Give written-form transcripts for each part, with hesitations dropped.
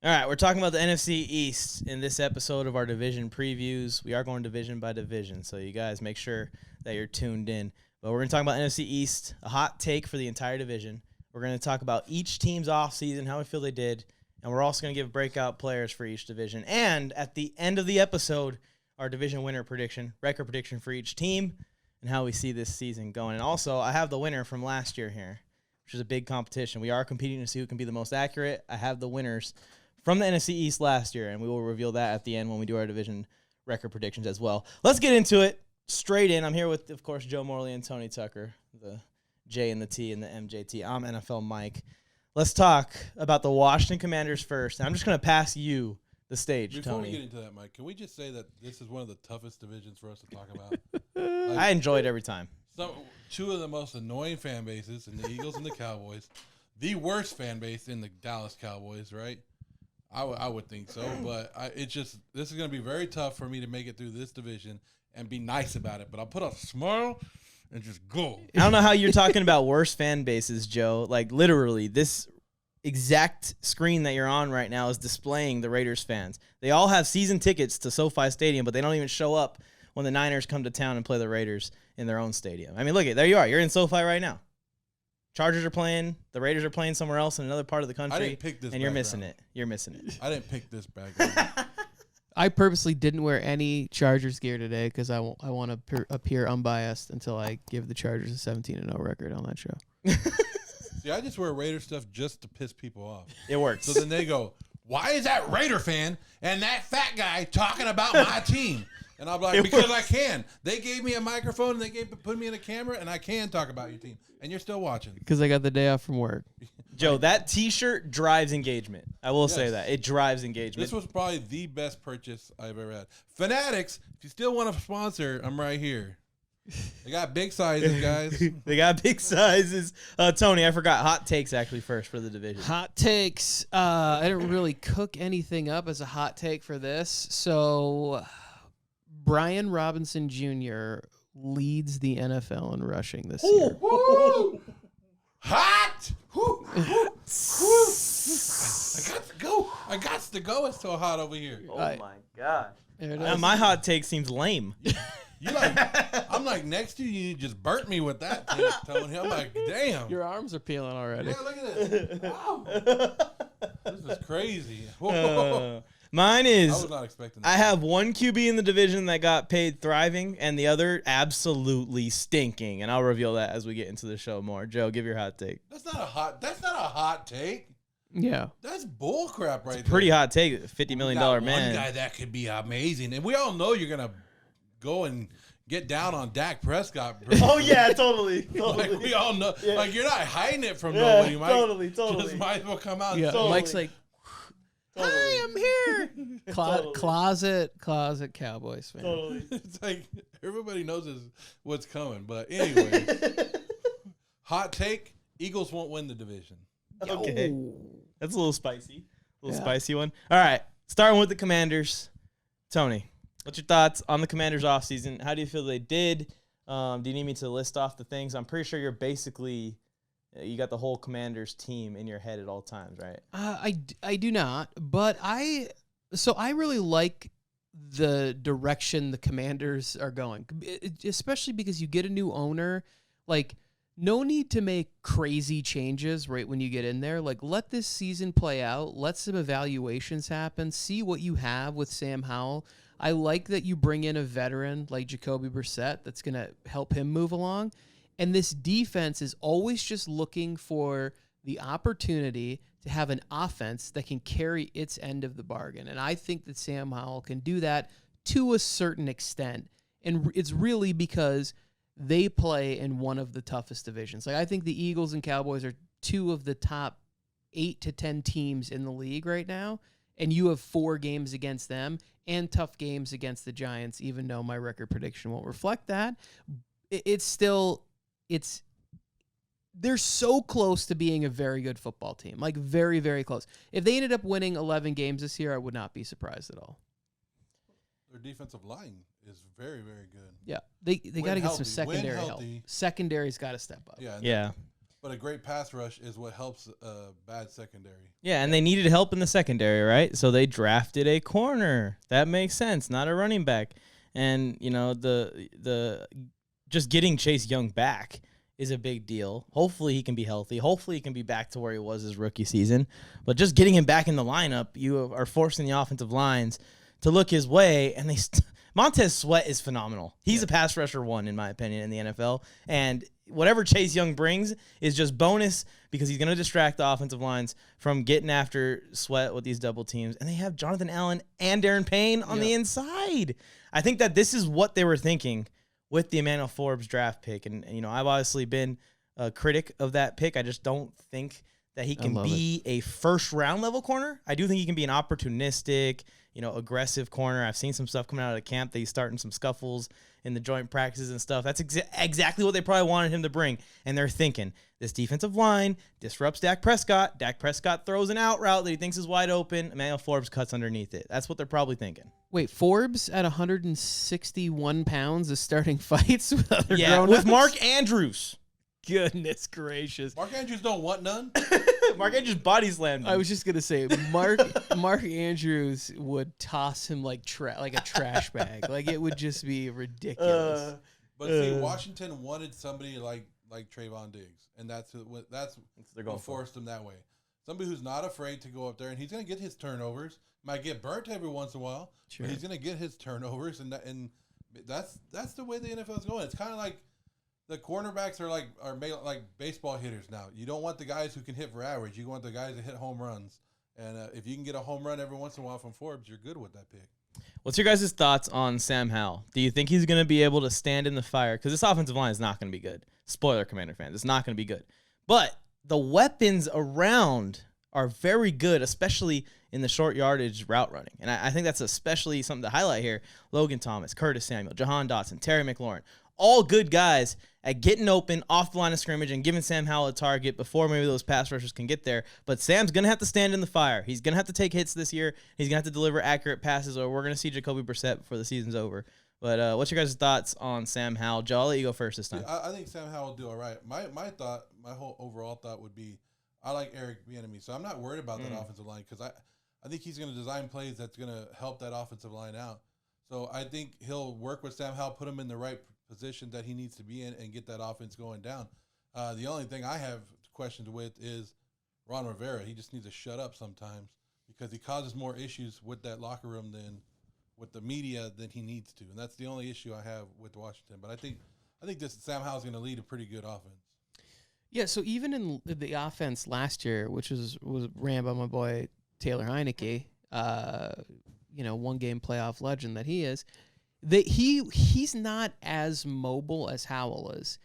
All right, we're talking about the NFC East in this episode of our division previews. We are going division by division, so you guys make sure that you're tuned in. But we're going to talk about NFC East, a hot take for the entire division. We're going to talk about each team's offseason, how we feel they did, and we're also going to give breakout players for each division. And at the end of the episode, our division winner prediction, record prediction for each team, and how we see this season going. And also, I have the winner from last year here, which is a big competition. We are competing to see who can be the most accurate. I have the winners from the NFC East last year, and we will reveal that at the end when we do our division record predictions as well. Let's get into it straight in. I'm here with, of course, Joe Morley and Tony Tucker, the J and the T and the MJT. I'm NFL Mike. Let's talk about the Washington Commanders first. And I'm just going to pass you the stage, Before Tony. we get into that, Mike, can we just say that this is one of the toughest divisions for us to talk about? I enjoy it every time. Two of the most annoying fan bases in the Eagles and the Cowboys. The worst fan base in the Dallas Cowboys, right? I would think so, but this is going to be very tough for me to make it through this division and be nice about it. But I'll put a smile and just go. I don't know how you're talking about worst fan bases, Joe. Like, literally, this exact screen that you're on right now is displaying the Raiders fans. They all have season tickets to SoFi Stadium, but they don't even show up when the Niners come to town and play the Raiders in their own stadium. I mean, look, there you are. You're in SoFi right now. Chargers are playing. The Raiders are playing somewhere else in another part of the country. I didn't pick this and you're background. missing it. You're missing it. I didn't pick this background. I purposely didn't wear any Chargers gear today because I want to appear unbiased until I give the Chargers a 17-0 record on that show. See, I just wear Raider stuff just to piss people off. It works. So then they go, why is that Raider fan and that fat guy talking about my team? And I'm like, because I can. They gave me a microphone and they put me in a camera, and I can talk about your team. And you're still watching. Because I got the day off from work. Joe, that T-shirt drives engagement. I will say that. It drives engagement. This was probably the best purchase I've ever had. Fanatics, if you still want to sponsor, I'm right here. They got big sizes, guys. They got big sizes. Tony, I forgot. Hot takes actually first for the division. Hot takes. I didn't really cook anything up as a hot take for this. So Brian Robinson Jr. leads the NFL in rushing this year. Woo! Hot! Woo! Woo! I got to go. It's so hot over here. Oh, my gosh. There it is. My hot take seems lame. I'm like next to you. You just burnt me with that take, Tony. I'm like, damn. Your arms are peeling already. Yeah, look at this. Wow. This is crazy. Mine is, I was not expecting that. I have one QB in the division that got paid thriving and the other absolutely stinking. And I'll reveal that as we get into the show more. Joe, give your hot take. That's not a hot take. Yeah. That's bull crap right there. Pretty hot take, $50 million man. One guy that could be amazing. And we all know you're going to go and get down on Dak Prescott. Oh, yeah, totally. Like, we all know. Yeah. Like, you're not hiding it from nobody, Mike. Totally. Just might as well come out Yeah. and say, Mike's like, hi, I'm here. Totally. Closet Cowboys fan. Totally. It's like everybody knows what's coming. But anyway, hot take, Eagles won't win the division. Okay. Oh. That's a little spicy. Yeah. Spicy one. All right. Starting with the Commanders. Tony, what's your thoughts on the Commanders offseason? How do you feel they did? Do you need me to list off the things? I'm pretty sure you're basically you got the whole Commanders team in your head at all times, right? I do not, but I really like the direction the Commanders are going, especially because you get a new owner. Like, no need to make crazy changes right when you get in there. Like, let this season play out. Let some evaluations happen. See what you have with Sam Howell. I like that you bring in a veteran like Jacoby Brissett that's going to help him move along. And this defense is always just looking for the opportunity to have an offense that can carry its end of the bargain. And I think that Sam Howell can do that to a certain extent. And it's really because they play in one of the toughest divisions. Like, I think the Eagles and Cowboys are two of the top 8 to 10 teams in the league right now. And you have 4 games against them and tough games against the Giants, even though my record prediction won't reflect that. They're so close to being a very good football team, like very, very close. If they ended up winning 11 games this year, I would not be surprised at all. Their defensive line is very, very good. Yeah, they got to get some healthy. secondary help. Secondary's got to step up. Yeah. Yeah. But a great pass rush is what helps a bad secondary. Yeah, and they needed help in the secondary, right? So they drafted a corner. That makes sense, not a running back. And, you know, the just getting Chase Young back is a big deal. Hopefully he can be healthy. Hopefully he can be back to where he was his rookie season. But just getting him back in the lineup, you are forcing the offensive lines to look his way, and Montez Sweat is phenomenal. He's a pass rusher one, in my opinion, in the NFL. And whatever Chase Young brings is just bonus because he's going to distract the offensive lines from getting after Sweat with these double teams. And they have Jonathan Allen and Darren Payne on the inside. I think that this is what they were thinking with the Emmanuel Forbes draft pick. And you know, I've obviously been a critic of that pick. I just don't think that he can be a first-round level corner. I do think he can be an opportunistic, you know, aggressive corner. I've seen some stuff coming out of camp that he's starting some scuffles in the joint practices and stuff. That's exactly what they probably wanted him to bring. And they're thinking, this defensive line disrupts Dak Prescott. Dak Prescott throws an out route that he thinks is wide open. Emmanuel Forbes cuts underneath it. That's what they're probably thinking. Wait, Forbes at 161 pounds is starting fights with other with grown-ups? Mark Andrews. Goodness gracious. Mark Andrews don't want none. Mark Andrews body slammed him. I was just gonna say Mark Andrews would toss him like a trash bag. Like it would just be ridiculous. But see, Washington wanted somebody like Trayvon Diggs, and that's what forced him that way. Somebody who's not afraid to go up there, and he's gonna get his turnovers. Might get burnt every once in a while, but he's gonna get his turnovers, and that's the way the NFL is going. It's kind of like the cornerbacks are made like baseball hitters now. You don't want the guys who can hit for average. You want the guys that hit home runs. And if you can get a home run every once in a while from Forbes, you're good with that pick. What's your guys' thoughts on Sam Howell? Do you think he's going to be able to stand in the fire? Because this offensive line is not going to be good. Spoiler, Commander fans. It's not going to be good. But the weapons around are very good, especially in the short yardage route running. And I think that's especially something to highlight here. Logan Thomas, Curtis Samuel, Jahan Dotson, Terry McLaurin. All good guys at getting open off the line of scrimmage and giving Sam Howell a target before maybe those pass rushers can get there. But Sam's going to have to stand in the fire. He's going to have to take hits this year. He's going to have to deliver accurate passes, or we're going to see Jacoby Brissett before the season's over. But what's your guys' thoughts on Sam Howell? Joe, I'll let you go first this time. Yeah, I think Sam Howell will do all right. My whole overall thought would be I like Eric Bieniemy, so I'm not worried about that offensive line because I think he's going to design plays that's going to help that offensive line out. So I think he'll work with Sam Howell, put him in the right position that he needs to be in and get that offense going down. The only thing I have questions with is Ron Rivera. He just needs to shut up sometimes because he causes more issues with that locker room than with the media than he needs to. And that's the only issue I have with Washington. But I think this Sam Howell's going to lead a pretty good offense. Yeah, so even in the offense last year, which was ran by my boy Taylor Heineke, one-game playoff legend that he is, he's not as mobile as Howell is.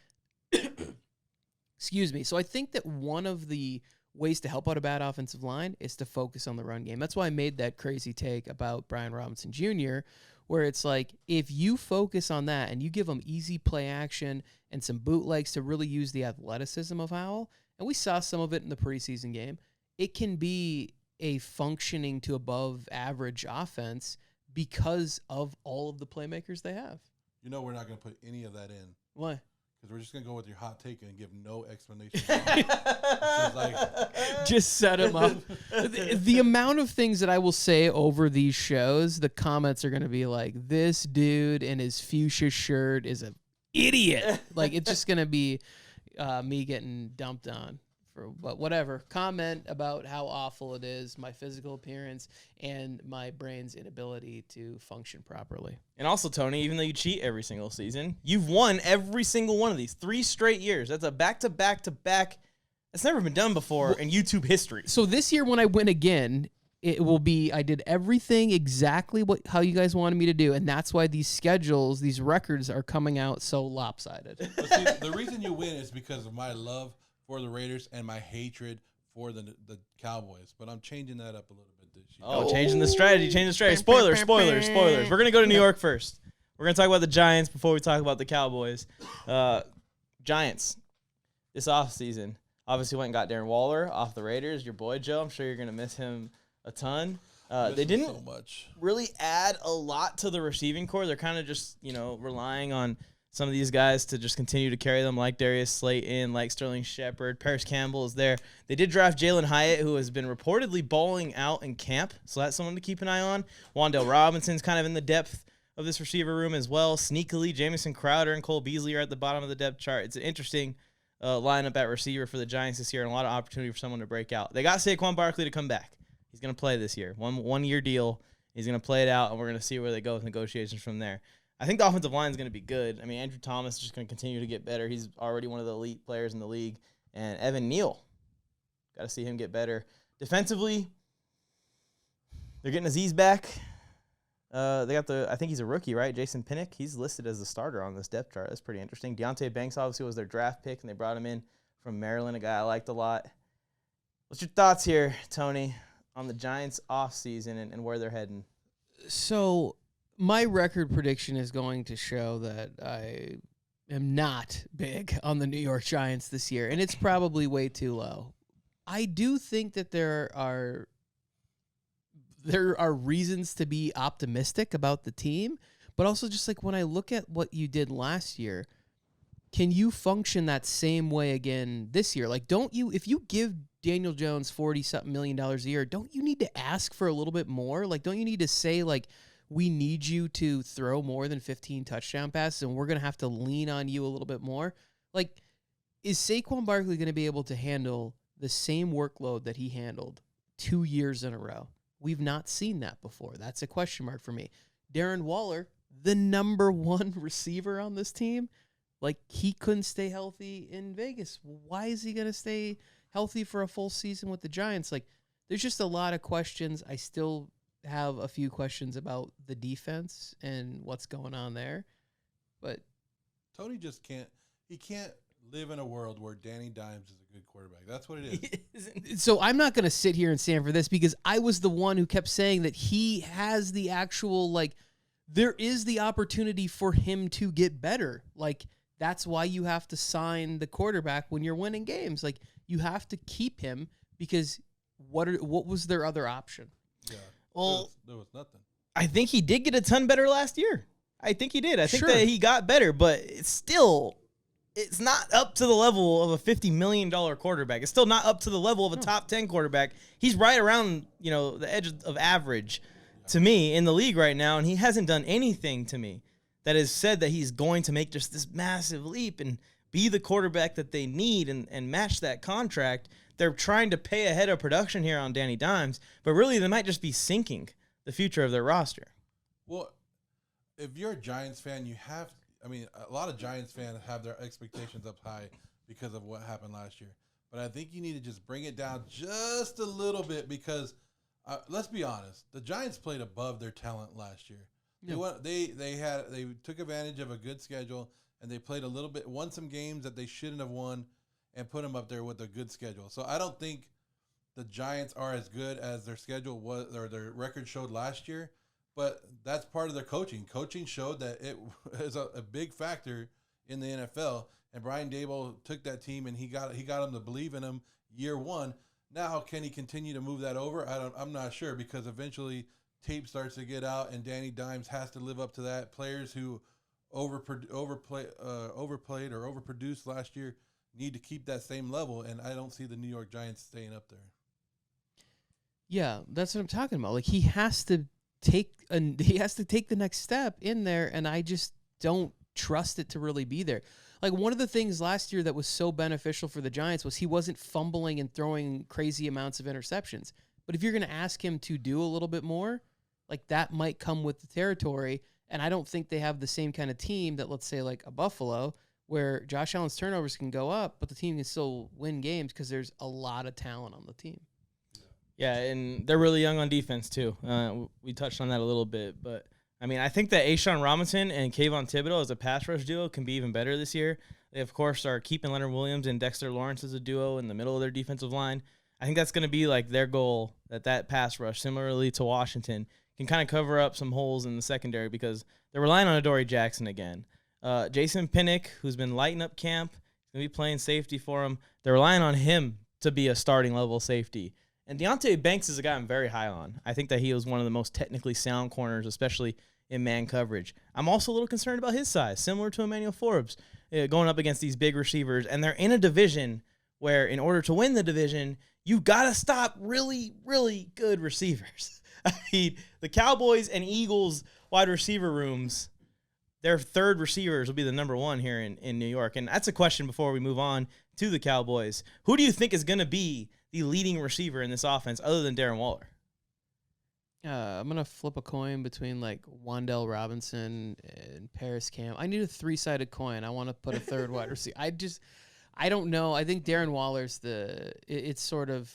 Excuse me. So I think that one of the ways to help out a bad offensive line is to focus on the run game. That's why I made that crazy take about Brian Robinson Jr., where it's like if you focus on that and you give him easy play action and some bootlegs to really use the athleticism of Howell, and we saw some of it in the preseason game, it can be a functioning to above average offense because of all of the playmakers they have. You know we're not going to put any of that in. Why? Because we're just going to go with your hot take and give no explanation. Just set him up. The amount of things that I will say over these shows, the comments are going to be like, this dude in his fuchsia shirt is an idiot. Like, it's just going to be me getting dumped on. But whatever, comment about how awful it is, my physical appearance, and my brain's inability to function properly. And also, Tony, even though you cheat every single season, you've won every single one of these 3 straight years. That's a back-to-back-to-back. That's never been done before in YouTube history. So this year when I win again, it will be I did everything exactly how you guys wanted me to do, and that's why these schedules, these records are coming out so lopsided. But see, the reason you win is because of my love for the Raiders and my hatred for the Cowboys. But I'm changing that up a little bit this year. Oh, changing the strategy. Spoilers. We're going to go to New York first. We're going to talk about the Giants before we talk about the Cowboys. Giants, this offseason, obviously went and got Darren Waller off the Raiders. Your boy, Joe, I'm sure you're going to miss him a ton. They didn't so much. really add a lot to the receiving core. They're kind of just, relying on some of these guys to just continue to carry them, like Darius Slayton, like Sterling Shepard. Paris Campbell is there. They did draft Jalen Hyatt, who has been reportedly balling out in camp, so that's someone to keep an eye on. Wan'Dale Robinson's kind of in the depth of this receiver room as well. Sneakily, Jamison Crowder and Cole Beasley are at the bottom of the depth chart. It's an interesting lineup at receiver for the Giants this year, and a lot of opportunity for someone to break out. They got Saquon Barkley to come back. He's going to play this year. One-year deal. He's going to play it out, and we're going to see where they go with negotiations from there. I think the offensive line is going to be good. I mean, Andrew Thomas is just going to continue to get better. He's already one of the elite players in the league. And Evan Neal, got to see him get better. Defensively, they're getting Aziz back. They got I think he's a rookie, right? Jason Pinnock. He's listed as the starter on this depth chart. That's pretty interesting. Deonte Banks obviously was their draft pick, and they brought him in from Maryland, a guy I liked a lot. What's your thoughts here, Tony, on the Giants offseason and where they're heading? So my record prediction is going to show that I am not big on the New York Giants this year, and it's probably way too low. I do think that there are reasons to be optimistic about the team, but also just like when I look at what you did last year, can you function that same way again this year? Like, don't you, if you give Daniel Jones $40-something million a year, don't you need to ask for a little bit more? Like, don't you need to say, like, we need you to throw more than 15 touchdown passes, and we're going to have to lean on you a little bit more? Like, is Saquon Barkley going to be able to handle the same workload that he handled 2 years in a row? We've not seen that before. That's a question mark for me. Darren Waller, the number one receiver on this team, like, he couldn't stay healthy in Vegas. Why is he going to stay healthy for a full season with the Giants? Like, there's just a lot of questions. I still have a few questions about the defense and what's going on there. But Tony just can't live in a world where Danny Dimes is a good quarterback. That's what it is. So I'm not going to sit here and stand for this, because I was the one who kept saying that he has the actual, like, there is the opportunity for him to get better. Like, that's why you have to sign the quarterback when you're winning games. Like, you have to keep him, because what was their other option? Yeah. Well, there was nothing. I think he did get a ton better last year. I think he did. I think Sure. that he got better, but it's not up to the level of a $50 million quarterback. It's still not up to the level of a top 10 quarterback. He's right around, the edge of average to me in the league right now, and he hasn't done anything to me that has said that he's going to make just this massive leap and be the quarterback that they need and match that contract. They're trying to pay ahead of production here on Danny Dimes, but really they might just be sinking the future of their roster. Well, if you're a Giants fan, a lot of Giants fans have their expectations up high because of what happened last year. But I think you need to just bring it down just a little bit, because let's be honest, the Giants played above their talent last year. Yeah. They took advantage of a good schedule, and they played won some games that they shouldn't have won, and put them up there with a good schedule. So I don't think the Giants are as good as their schedule was, or their record showed last year. But that's part of their coaching. Coaching showed that it is a big factor in the NFL. And Brian Daboll took that team, and he got them to believe in him year one. Now, can he continue to move that over? I'm not sure, because eventually tape starts to get out, and Danny Dimes has to live up to that. Players who overplayed or overproduced last year need to keep that same level, and I don't see the New York Giants staying up there. Yeah, that's what I'm talking about. Like, he has to take the next step in there, and I just don't trust it to really be there. Like, one of the things last year that was so beneficial for the Giants was he wasn't fumbling and throwing crazy amounts of interceptions. But if you're going to ask him to do a little bit more, like, that might come with the territory. And I don't think they have the same kind of team that, let's say, like a Buffalo, where Josh Allen's turnovers can go up, but the team can still win games because there's a lot of talent on the team. Yeah, and they're really young on defense, too. We touched on that a little bit. But, I mean, I think that Ashawn Robinson and Kayvon Thibodeau as a pass rush duo can be even better this year. They, of course, are keeping Leonard Williams and Dexter Lawrence as a duo in the middle of their defensive line. I think that's going to be, like, their goal, that pass rush, similarly to Washington, can kind of cover up some holes in the secondary, because they're relying on Adoree Jackson again. Jason Pinnock, who's been lighting up camp, is going to be playing safety for him. They're relying on him to be a starting level safety. And Deonte Banks is a guy I'm very high on. I think that he was one of the most technically sound corners, especially in man coverage. I'm also a little concerned about his size, similar to Emmanuel Forbes, going up against these big receivers. And they're in a division where in order to win the division, you got to stop really, really good receivers. I mean, the Cowboys and Eagles wide receiver rooms, their third receivers will be the number one here in New York. And that's a question before we move on to the Cowboys. Who do you think is going to be the leading receiver in this offense other than Darren Waller? I'm going to flip a coin between like Wan'Dale Robinson and Paris Cam. I need a 3-sided coin. I want to put a third wide receiver. I don't know. I think Darren Waller's it's sort of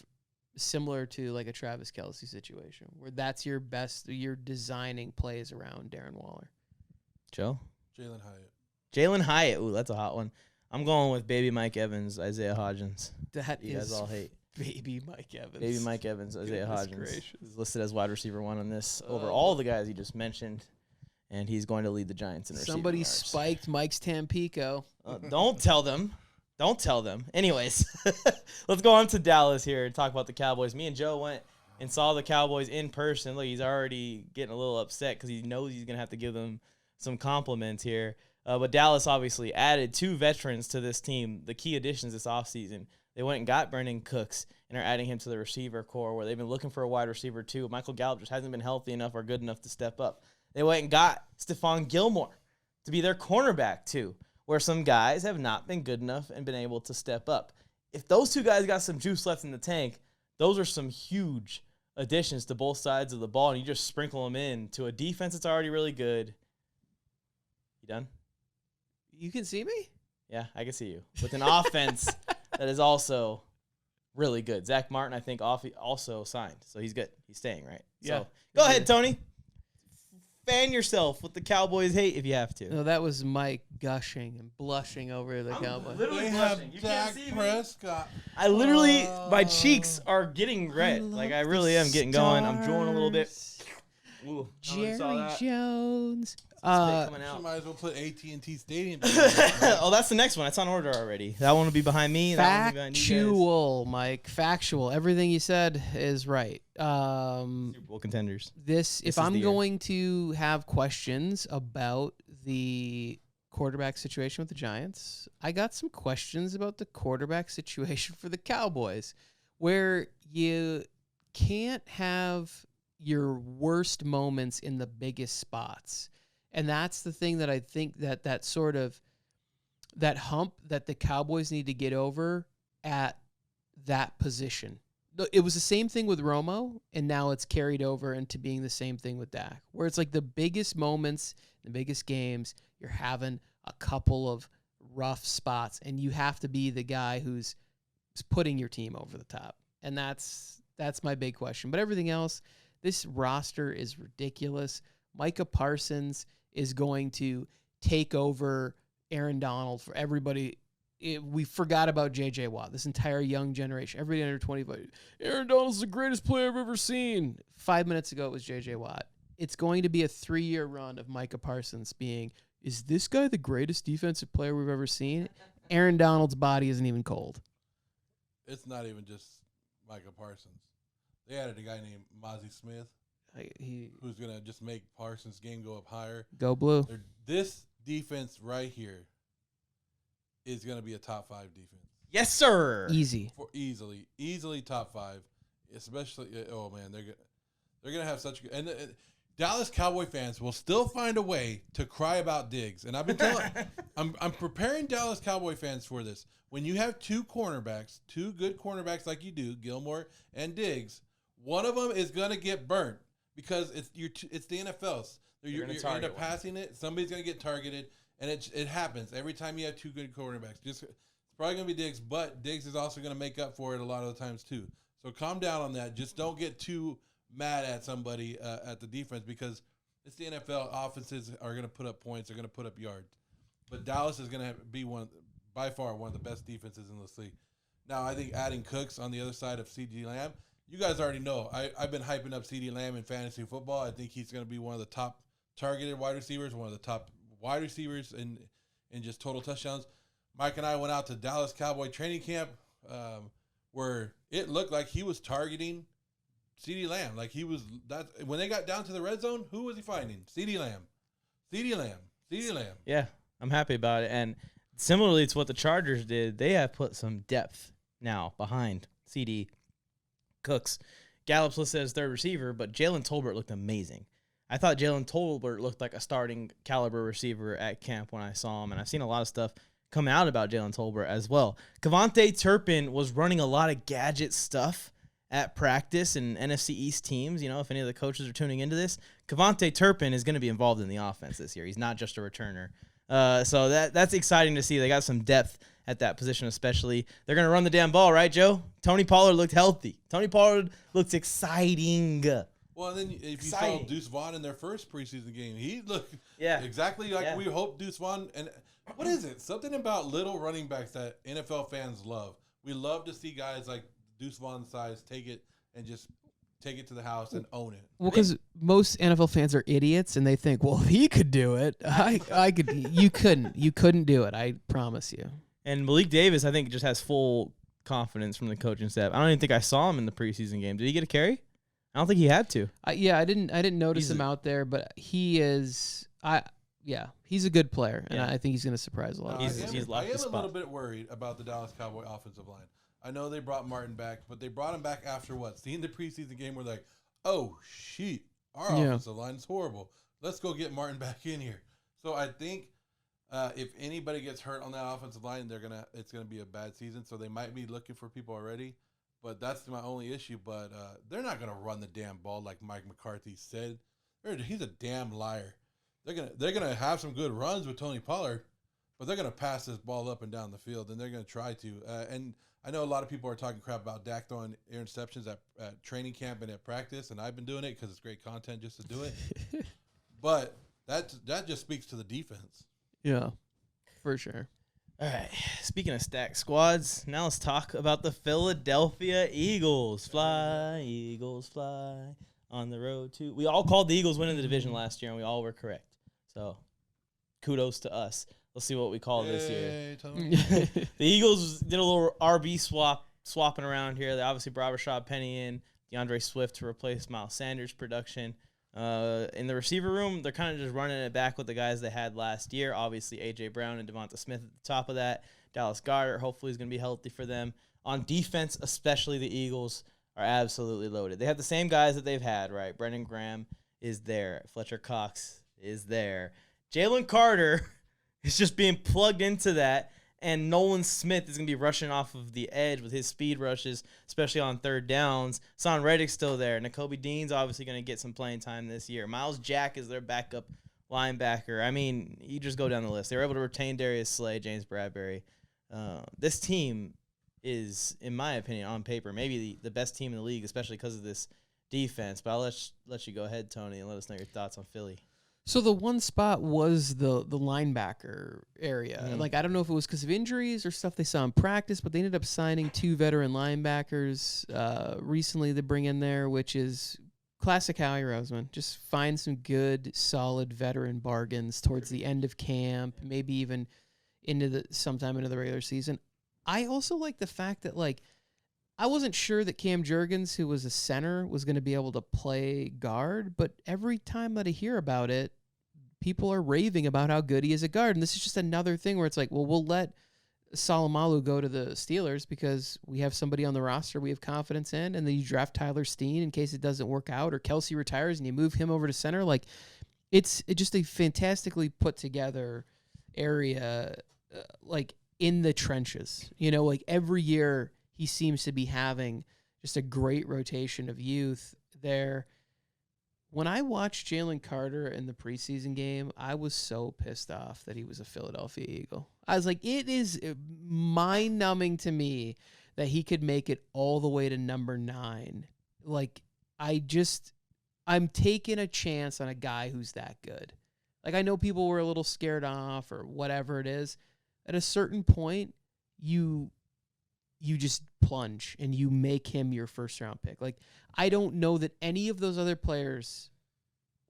similar to like a Travis Kelce situation where that's your best, you're designing plays around Darren Waller. Joe? Jalen Hyatt. Jalen Hyatt. Ooh, that's a hot one. I'm going with baby Mike Evans, Isaiah Hodgins. That you is guys all hate. Baby Mike Evans. Baby Mike Evans, Isaiah Hodgins. Gracious. He's listed as wide receiver 1 on this over all the guys he just mentioned. And he's going to lead the Giants in receiving Somebody yards. spiked Mike's Tampico. Don't tell them. Don't tell them. Anyways, let's go on to Dallas here and talk about the Cowboys. Me and Joe went and saw the Cowboys in person. Look, he's already getting a little upset because he knows he's going to have to give them some compliments here. But Dallas obviously added 2 veterans to this team, the key additions this offseason. They went and got Brandon Cooks and are adding him to the receiver core where they've been looking for a wide receiver too. Michael Gallup just hasn't been healthy enough or good enough to step up. They went and got Stephon Gilmore to be their cornerback too, where some guys have not been good enough and been able to step up. If those 2 guys got some juice left in the tank, those are some huge additions to both sides of the ball, and you just sprinkle them in to a defense that's already really good. You done? You can see me? Yeah, I can see you. With an offense that is also really good. Zach Martin, I think, also signed, so he's good. He's staying, right? Yeah. So go ahead, Tony. Fan yourself with the Cowboys hate if you have to. No, that was Mike gushing and blushing over the Cowboys. Literally They blushing. have You Dak can't see me. Prescott. I literally, my cheeks are getting red. Like, I really am getting going. I'm drooling a little bit. Ooh, Jerry Jones. Spit coming You out. might as well put AT&T Stadium. Oh, that's the next one. It's on order already. That one will be behind me. That one will be behind you guys. Factual, Mike. Factual. Everything you said is right. Super Bowl contenders. If is I'm the year. going to have questions about the quarterback situation with the Giants, I got some questions about the quarterback situation for the Cowboys, where you can't have your worst moments in the biggest spots. And that's the thing that I think that sort of that hump that the Cowboys need to get over at that position. It was the same thing with Romo, and now it's carried over into being the same thing with Dak, where it's like the biggest moments, the biggest games, you're having a couple of rough spots, and you have to be the guy who's putting your team over the top. And that's my big question. But everything else, this roster is ridiculous. Micah Parsons is going to take over Aaron Donald for everybody. We forgot about J.J. Watt, this entire young generation. Everybody under 25. Aaron Donald's the greatest player I've ever seen. 5 minutes ago, it was J.J. Watt. It's going to be a 3-year run of Micah Parsons being, is this guy the greatest defensive player we've ever seen? Aaron Donald's body isn't even cold. It's not even just Micah Parsons. They added a guy named Mozzie Smith, who's going to just make Parsons' game go up higher. Go blue. This defense right here is going to be a top 5 defense. Yes, sir. Easy. For easily top 5. Especially, oh man, they're going to have such good. And Dallas Cowboy fans will still find a way to cry about Diggs. And I've been telling, I'm preparing Dallas Cowboy fans for this. When you have 2 cornerbacks, 2 good cornerbacks like you do, Gilmore and Diggs, one of them is going to get burnt because it's the NFL. You're end up passing it. Somebody's going to get targeted, and it happens every time you have 2 good cornerbacks. It's probably going to be Diggs, but Diggs is also going to make up for it a lot of the times too. So calm down on that. Just don't get too mad at somebody at the defense because it's the NFL. Offenses are going to put up points. They're going to put up yards. But Dallas is going to be by far one of the best defenses in this league. Now, I think adding Cooks on the other side of CeeDee Lamb, you guys already know. I've been hyping up CeeDee Lamb in fantasy football. I think he's going to be one of the top targeted wide receivers, one of the top wide receivers in just total touchdowns. Mike and I went out to Dallas Cowboy training camp where it looked like he was targeting CeeDee Lamb. Like he was that when they got down to the red zone, who was he finding? CeeDee Lamb. CeeDee Lamb. CeeDee Lamb. Yeah, I'm happy about it. And similarly to what the Chargers did, they have put some depth now behind CD Cooks. Gallup's listed as third receiver, but Jalen Tolbert looked amazing. I thought Jalen Tolbert looked like a starting caliber receiver at camp when I saw him, and I've seen a lot of stuff come out about Jalen Tolbert as well. Kevontae Turpin was running a lot of gadget stuff at practice and NFC East teams. You know, if any of the coaches are tuning into this, Kevontae Turpin is going to be involved in the offense this year. He's not just a returner. So that's exciting to see. They got some depth at that position, especially. They're going to run the damn ball, right, Joe? Tony Pollard looked healthy. Tony Pollard looks exciting. Well, and then if you saw Deuce Vaughn in their first preseason game, he looked exactly like we hoped Deuce Vaughn. And what is it? Something about little running backs that NFL fans love. We love to see guys like Deuce Vaughn size take it and just take it to the house and own it. Well, because most NFL fans are idiots, and they think, well, if he could do it, I could. You couldn't. You couldn't do it. I promise you. And Malik Davis, I think, just has full confidence from the coaching staff. I don't even think I saw him in the preseason game. Did he get a carry? I don't think he had to. I didn't notice him out there, but he is. He's a good player, and I think he's going to surprise a lot. He's locked the I am spot. a little bit worried about the Dallas Cowboy offensive line. I know they brought Martin back, but they brought him back after what? Seeing the preseason game, we're like, oh shit, our offensive line is horrible. Let's go get Martin back in here. So I think if anybody gets hurt on that offensive line, it's gonna be a bad season. So they might be looking for people already. But that's my only issue. But they're not gonna run the damn ball like Mike McCarthy said. He's a damn liar. They're gonna have some good runs with Tony Pollard, but they're gonna pass this ball up and down the field, and they're gonna try to. And I know a lot of people are talking crap about Dak throwing interceptions at training camp and at practice, and I've been doing it because it's great content just to do it. But that just speaks to the defense. Yeah, for sure. All right. Speaking of stacked squads, now let's talk about the Philadelphia Eagles. Fly, Eagles, fly on the road to. We all called the Eagles winning the division last year, and we all were correct. So kudos to us. Let's see what we call this year. The Eagles did a little RB swapping around here. They obviously brought Rashad Penny in, DeAndre Swift to replace Miles Sanders' production. In the receiver room, they're kind of just running it back with the guys they had last year. Obviously, A.J. Brown and Devonta Smith at the top of that. Dallas Goedert hopefully is going to be healthy for them. On defense, especially the Eagles, are absolutely loaded. They have the same guys that they've had, right? Brendan Graham is there. Fletcher Cox is there. Jalen Carter is just being plugged into that, and Nolan Smith is going to be rushing off of the edge with his speed rushes, especially on third downs. Son Reddick's still there. Nakobe Dean's obviously going to get some playing time this year. Miles Jack is their backup linebacker. I mean, you just go down the list. They were able to retain Darius Slay, James Bradbury. This team is, in my opinion, on paper, maybe the best team in the league, especially because of this defense. But I'll let you go ahead, Tony, and let us know your thoughts on Philly. So the one spot was the linebacker area. Like, I don't know if it was because of injuries or stuff they saw in practice, but they ended up signing 2 veteran linebackers recently to bring in there, which is classic Howie Roseman. Just find some good, solid veteran bargains towards the end of camp, maybe even sometime into the regular season. I also like the fact that, like, I wasn't sure that Cam Jurgens, who was a center, was going to be able to play guard, but every time that I hear about it, people are raving about how good he is at guard. And this is just another thing where it's like, well, we'll let Salomalu go to the Steelers because we have somebody on the roster we have confidence in, and then you draft Tyler Steen in case it doesn't work out, or Kelsey retires and you move him over to center. Like, it's just a fantastically put together area, like in the trenches. You know, like every year he seems to be having just a great rotation of youth there. When I watched Jalen Carter in the preseason game, I was so pissed off that he was a Philadelphia Eagle. I was like, it is mind-numbing to me that he could make it all the way to number 9. Like, I'm taking a chance on a guy who's that good. Like, I know people were a little scared off or whatever it is. At a certain point, you just plunge and you make him your first round pick. Like, I don't know that any of those other players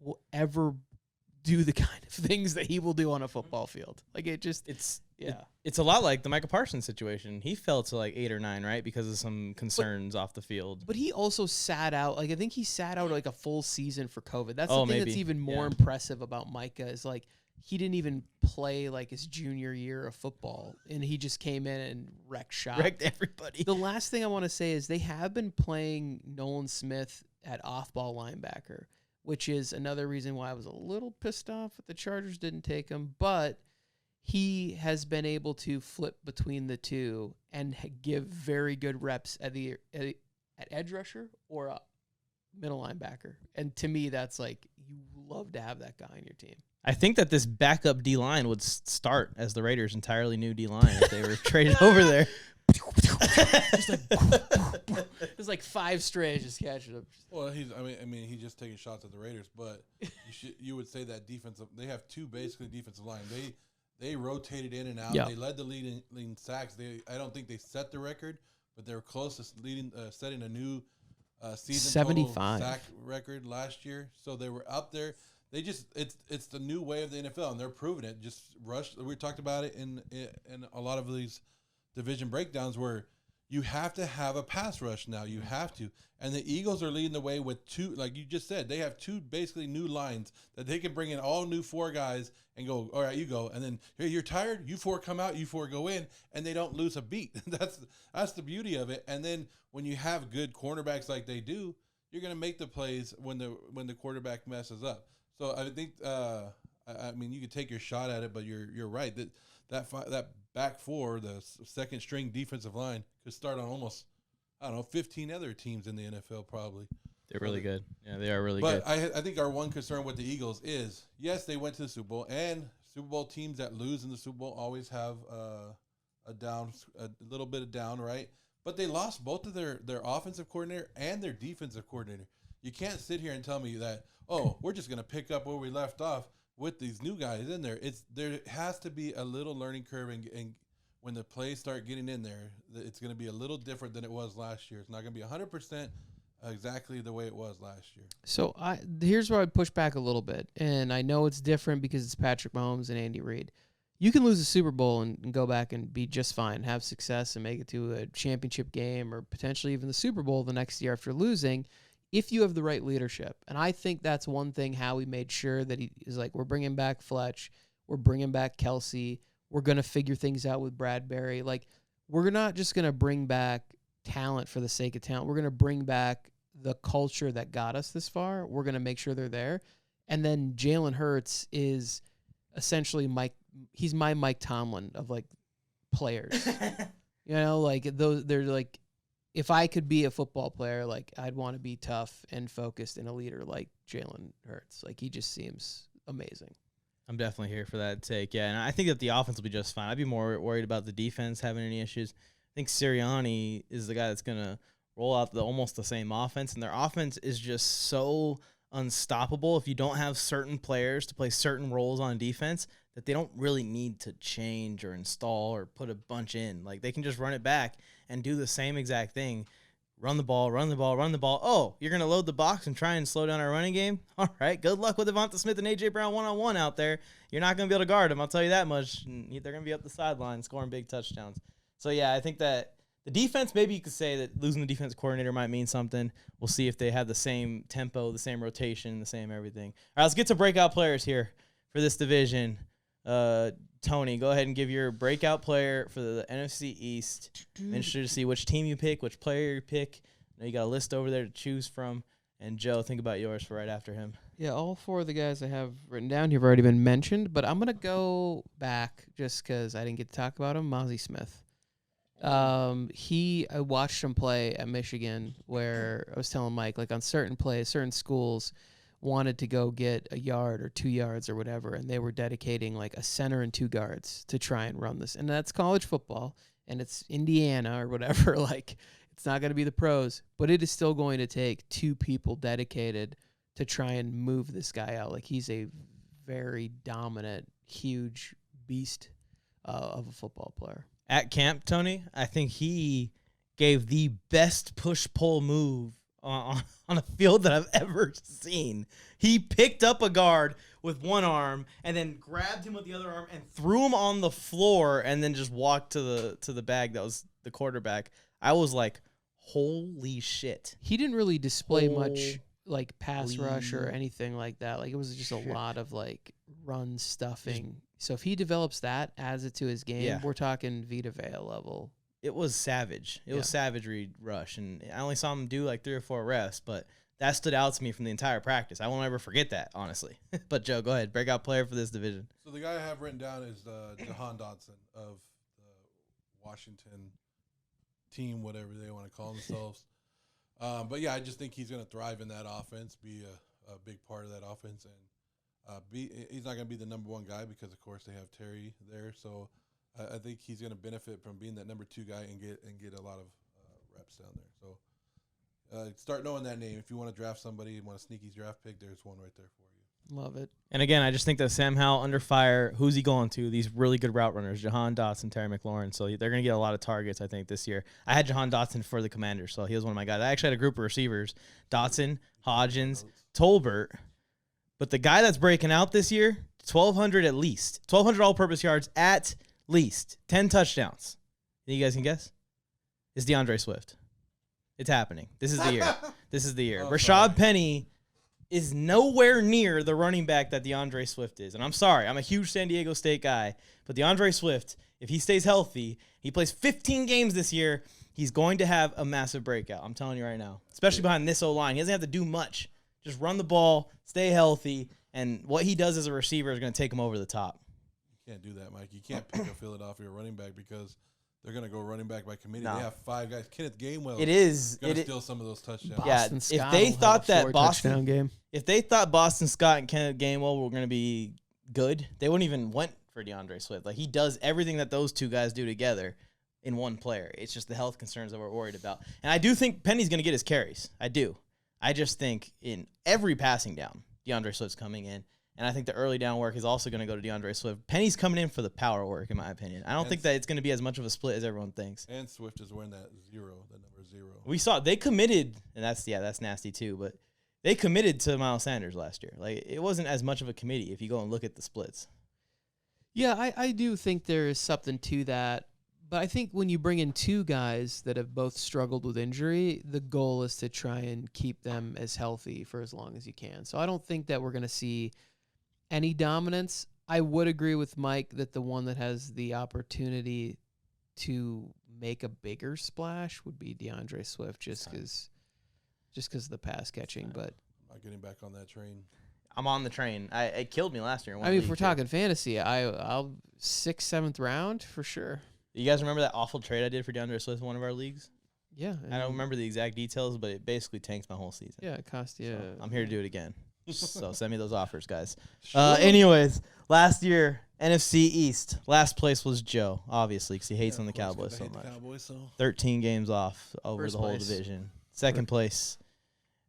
will ever do the kind of things that he will do on a football field. Like, it's Yeah. It's a lot like the Michael Parsons situation. He fell to like 8 or 9, right, because of some concerns off the field. But he also sat out. Like I think he sat out like a full season for COVID. That's the thing maybe. that's even more Yeah. impressive about Micah is like he didn't even play like his junior year of football, and he just came in and wrecked shop. Wrecked everybody. The last thing I want to say is they have been playing Nolan Smith at off-ball linebacker, which is another reason why I was a little pissed off that the Chargers didn't take him. But he has been able to flip between the two and give very good reps at edge rusher or a middle linebacker. And to me, that's like you love to have that guy on your team. I think that this backup D-line would start as the Raiders' entirely new D-line if they were traded over there. There's like 5 strays just catching him. Well, he's he's just taking shots at the Raiders, but you would say that defensive. They have 2 basically defensive line. They rotated in and out. Yeah. They led the lead in sacks. I don't think they set the record, but they were close to setting a new season 75 total sack record last year. So they were up there. They just it's the new way of the NFL, and they're proving it. Just rush. We talked about it in a lot of these division breakdowns where you have to have a pass rush now. You have to. And the Eagles are leading the way with 2, like you just said, they have 2 basically new lines that they can bring in all new 4 guys and go, all right, you go. And then, hey, you're tired, you 4 come out, you 4 go in, and they don't lose a beat. That's the beauty of it. And then when you have good cornerbacks like they do, you're going to make the plays when the quarterback messes up. So I think, you could take your shot at it, but you're right. That back 4, the second string defensive line, could start on almost, 15 other teams in the NFL probably. They're really good. Yeah, they are really good. good. But I think our one concern with the Eagles is, yes, they went to the Super Bowl, and Super Bowl teams that lose in the Super Bowl always have a little bit of down, right? But they lost both of their offensive coordinator and their defensive coordinator. You can't sit here and tell me that, we're just going to pick up where we left off with these new guys in there. There has to be a little learning curve, and when the plays start getting in there, it's going to be a little different than it was last year. It's not going to be 100% exactly the way it was last year. So here's where I'd push back a little bit, and I know it's different because it's Patrick Mahomes and Andy Reid. You can lose a Super Bowl and go back and be just fine, have success, and make it to a championship game or potentially even the Super Bowl the next year after losing if you have the right leadership. And I think that's one thing Howie made sure that he is like, we're bringing back Fletch, we're bringing back Kelsey, we're going to figure things out with Bradbury. Like, we're not just going to bring back talent for the sake of talent. We're going to bring back the culture that got us this far. We're going to make sure they're there. And then Jalen Hurts is essentially he's my Mike Tomlin of, like, players. They're like, if I could be a football player, like, I'd want to be tough and focused and a leader like Jalen Hurts. Like, he just seems amazing. I'm definitely here for that take. Yeah, and I think that the offense will be just fine. I'd be more worried about the defense having any issues. I think Sirianni is the guy that's going to roll out almost the same offense, and their offense is just so unstoppable if you don't have certain players to play certain roles on defense that they don't really need to change or install or put a bunch in. Like, they can just run it back and do the same exact thing. Run the ball, run the ball, run the ball. Oh, you're going to load the box and try and slow down our running game? All right, good luck with Devonta Smith and A.J. Brown one-on-one out there. You're not going to be able to guard them, I'll tell you that much. They're going to be up the sideline scoring big touchdowns. So, yeah, I think that the defense, maybe you could say that losing the defense coordinator might mean something. We'll see if they have the same tempo, the same rotation, the same everything. All right, let's get to breakout players here for this division. Tony, go ahead and give your breakout player for the NFC East. I'm interested to see which team you pick, which player you pick. I know you got a list over there to choose from. And Joe, think about yours for right after him. Yeah, all 4 of the guys I have written down here have already been mentioned, but I'm going to go back just because I didn't get to talk about him, Mozzie Smith. I watched him play at Michigan where I was telling Mike, like on certain plays, certain schools wanted to go get a yard or 2 yards or whatever, and they were dedicating like a center and 2 guards to try and run this. And that's college football, and it's Indiana or whatever. Like, it's not going to be the pros, but it is still going to take 2 people dedicated to try and move this guy out. Like, he's a very dominant, huge beast of a football player. At camp, Tony, I think he gave the best push-pull move on a field that I've ever seen. He picked up a guard with one arm and then grabbed him with the other arm and threw him on the floor and then just walked to the bag that was the quarterback. I was like, holy shit. He didn't really display much like pass rush or anything like that. Like it was just a lot of like run stuffing. So if he develops that, adds it to his game, we're talking Vita Vea level. It was savage. It was savagery rush, and I only saw him do like 3 or 4 reps, but that stood out to me from the entire practice. I won't ever forget that, honestly. But Joe, go ahead. Breakout player for this division. So the guy I have written down is Jahan Dotson of the Washington team, whatever they want to call themselves. But yeah, I just think he's going to thrive in that offense, be a big part of that offense, and he's not going to be the number 1 guy because, of course, they have Terry there. So I think he's going to benefit from being that number 2 guy and get a lot of reps down there. So start knowing that name. If you want to draft somebody and want a sneaky draft pick, there's one right there for you. Love it. And again, I just think that Sam Howell under fire. Who's he going to? These really good route runners, Jahan Dotson, Terry McLaurin. So they're going to get a lot of targets, I think, this year. I had Jahan Dotson for the Commanders, so he was one of my guys. I actually had a group of receivers, Dotson, Hodgins, Tolbert. But the guy that's breaking out this year, 1,200 at least. 1,200 all-purpose yards at least. 10 touchdowns. You guys can guess? It's DeAndre Swift. It's happening. This is the year. This is the year. Rashad Penny is nowhere near the running back that DeAndre Swift is. And I'm sorry. I'm a huge San Diego State guy. But DeAndre Swift, if he stays healthy, he plays 15 games this year, he's going to have a massive breakout. I'm telling you right now. Especially behind this O-line. He doesn't have to do much. Just run the ball, stay healthy, and what he does as a receiver is going to take him over the top. You can't do that, Mike. You can't pick a Philadelphia running back because they're going to go running back by committee. No. They have 5 guys. Kenneth Gainwell is going to steal some of those touchdowns. Boston if Scott they will thought have a that 4-touchdown game. If they thought Boston Scott and Kenneth Gainwell were going to be good, they wouldn't even went for DeAndre Swift. Like, he does everything that those 2 guys do together in one player. It's just the health concerns that we're worried about. And I do think Penny's going to get his carries. I do. I just think in every passing down, DeAndre Swift's coming in. And I think the early down work is also going to go to DeAndre Swift. Penny's coming in for the power work, in my opinion. I don't think that it's going to be as much of a split as everyone thinks. And Swift is wearing that number 0. We saw they committed, and that's nasty too, but they committed to Miles Sanders last year. Like, it wasn't as much of a committee if you go and look at the splits. Yeah, I do think there is something to that. But I think when you bring in 2 guys that have both struggled with injury, the goal is to try and keep them as healthy for as long as you can. So I don't think that we're going to see any dominance. I would agree with Mike that the one that has the opportunity to make a bigger splash would be DeAndre Swift, just because of the pass catching. But I'm not getting back on that train. I'm on the train. It killed me last year. I mean, if we're talking fantasy, I'll 6th, 7th round for sure. You guys remember that awful trade I did for DeAndre Swift in one of our leagues? Yeah. I don't remember the exact details, but it basically tanked my whole season. Yeah, it cost you. So I'm here to do it again. So send me those offers, guys. Anyways, last year, NFC East, last place was Joe, obviously, because he hates on the Cowboys so much. 13 games off over the whole division. Second place,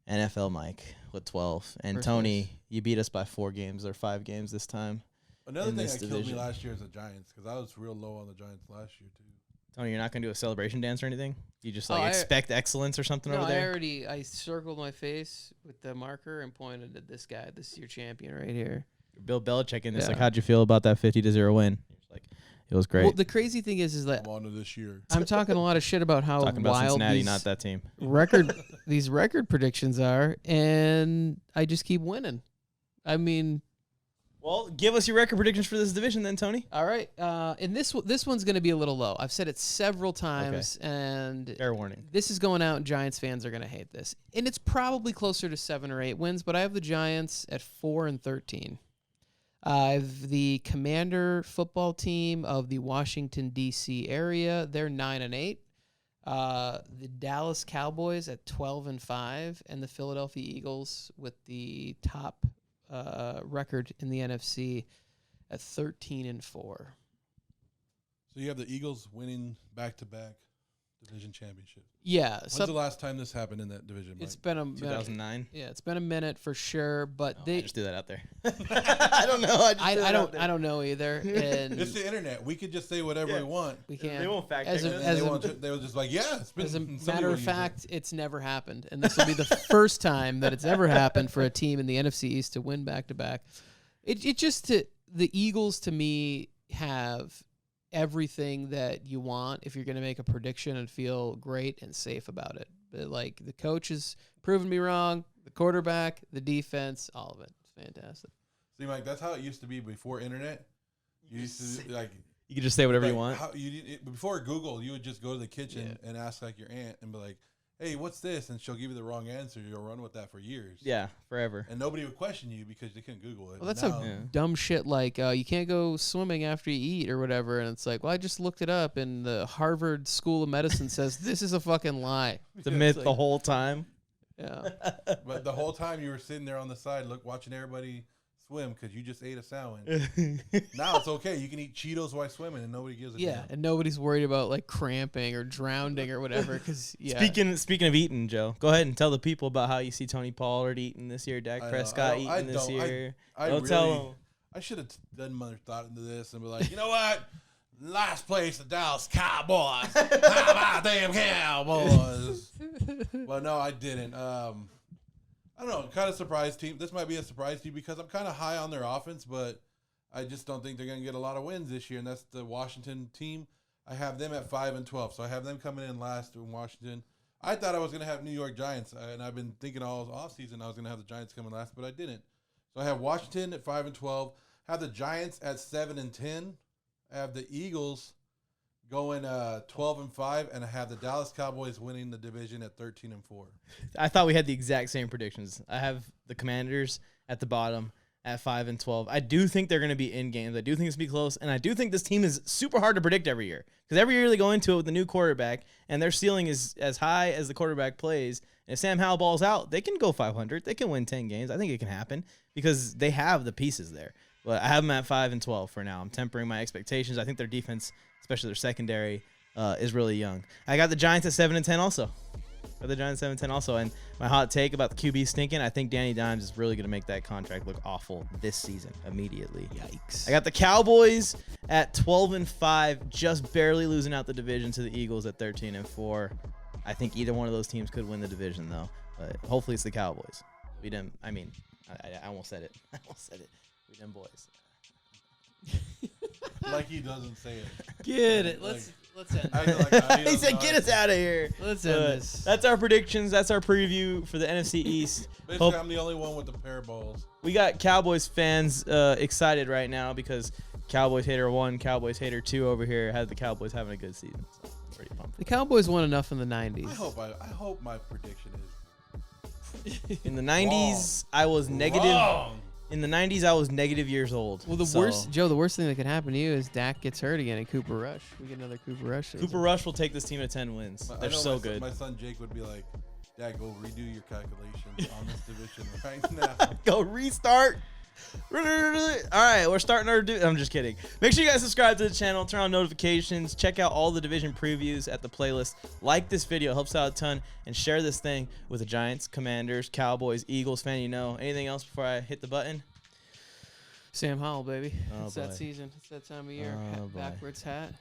NFL Mike with 12. And Tony, you beat us by 4 games or 5 games this time. Another thing that killed me last year is the Giants, because I was real low on the Giants last year, too. Tony, you're not going to do a celebration dance or anything? You just expect excellence or something over there? I circled my face with the marker and pointed at this guy. This is your champion right here. Bill Belichick in this. Like, how'd you feel about that 50-0 win? Like, it was great. Well, the crazy thing is that I'm on to this year. I'm talking a lot of shit about how talking about wild Cincinnati, not that team. These record predictions are, and I just keep winning. I mean, well, give us your record predictions for this division then, Tony. All right. And this one's going to be a little low. I've said it several times, and fair warning. This is going out, and Giants fans are going to hate this. And it's probably closer to 7 or 8 wins, but I have the Giants at 4-13. I have the Commander football team of the Washington, D.C. area. They're 9-8. The Dallas Cowboys at 12-5, and the Philadelphia Eagles with the top record in the NFC at 13-4. So you have the Eagles winning back-to-back division championship. Yeah. When's the last time this happened in that division, Mike? It's been a 2009. Yeah, it's been a minute for sure, but I just threw that out there. I don't know. I don't know either. And it's the internet. We could just say whatever we want. We can't. They won't fact check it. They were just like, yeah. It's been, as a matter of fact, it's never happened, and this will be the first time that it's ever happened for a team in the NFC East to win back-to-back. It just the Eagles to me have everything that you want if you're going to make a prediction and feel great and safe about it. But like the coach has proven me wrong, the quarterback, the defense, all of it. It's fantastic. See, Mike, that's how it used to be before internet. You used to like You can just say whatever you want. Before Google, you would just go to the kitchen and ask like your aunt and be like, "Hey, what's this?" And she'll give you the wrong answer. You'll run with that for years. Yeah, forever. And nobody would question you because they couldn't Google it. Well, that's dumb shit like you can't go swimming after you eat or whatever. And it's like, well, I just looked it up, and the Harvard School of Medicine says this is a fucking lie. It's a myth the whole time. Yeah. But the whole time you were sitting there on the side, watching everybody swim because you just ate a sandwich. Now it's okay. You can eat Cheetos while swimming, and nobody gives a damn. And nobody's worried about like cramping or drowning or whatever. Because Speaking of eating, Joe, go ahead and tell the people about how you see Tony Pollard eating this year, Dak Prescott eating this year. Tell them. I should have done more thought into this and be like, you know what? Last place, the Dallas Cowboys. How about damn Cowboys? Well, no, I didn't. I don't know. Kind of surprised team. This might be a surprise team because I'm kind of high on their offense, but I just don't think they're going to get a lot of wins this year. And that's the Washington team. I have them at 5-12, so I have them coming in last in Washington. I thought I was going to have New York Giants, and I've been thinking all offseason I was going to have the Giants coming last, but I didn't. So I have Washington at 5-12. Have the Giants at 7-10. I have the Eagles going 12-5, and I have the Dallas Cowboys winning the division at 13-4. I thought we had the exact same predictions. I have the Commanders at the bottom at 5-12. I do think they're going to be in games. I do think it's going to be close, and I do think this team is super hard to predict every year because every year they go into it with a new quarterback, and their ceiling is as high as the quarterback plays. And if Sam Howell balls out, they can go 500. They can win 10 games. I think it can happen because they have the pieces there. But I have them at 5-12 for now. I'm tempering my expectations. I think their defense, especially their secondary, is really young. I got the Giants at 7-10 also. And my hot take about the QB stinking, I think Danny Dimes is really going to make that contract look awful this season immediately. Yikes. I got the Cowboys at 12-5, just barely losing out the division to the Eagles at 13-4. I think either one of those teams could win the division, though. But hopefully it's the Cowboys. I almost said it. We them boys. Like he doesn't say it. Get it. Let's end it. He said, "Get us out of here." Let's end this. That's our predictions. That's our preview for the NFC East. Basically, I'm the only one with the pair of balls. We got Cowboys fans excited right now because Cowboys hater 1, Cowboys hater 2 over here had the Cowboys having a good season. So I'm pretty pumped. The Cowboys won enough in the 90s. I hope my prediction is in the 90s. I was negative. Wrong. In the 90s, I was negative years old. Well, the worst thing that could happen to you is Dak gets hurt again and Cooper Rush. We get another Cooper Rush season. Cooper Rush will take this team to 10 wins. They're so good. My son Jake would be like, "Dad, go redo your calculations on this division right now. Go restart." All right, we're starting our I'm just kidding. Make sure you guys subscribe to the channel, turn on notifications, check out all the division previews at the playlist. Like this video, it helps out a ton, and share this thing with the Giants, Commanders, Cowboys, Eagles fan you know. Anything else before I hit the button? Sam Howell, baby. Oh, it's boy. that season. It's that time of year. Oh, boy. Backwards hat.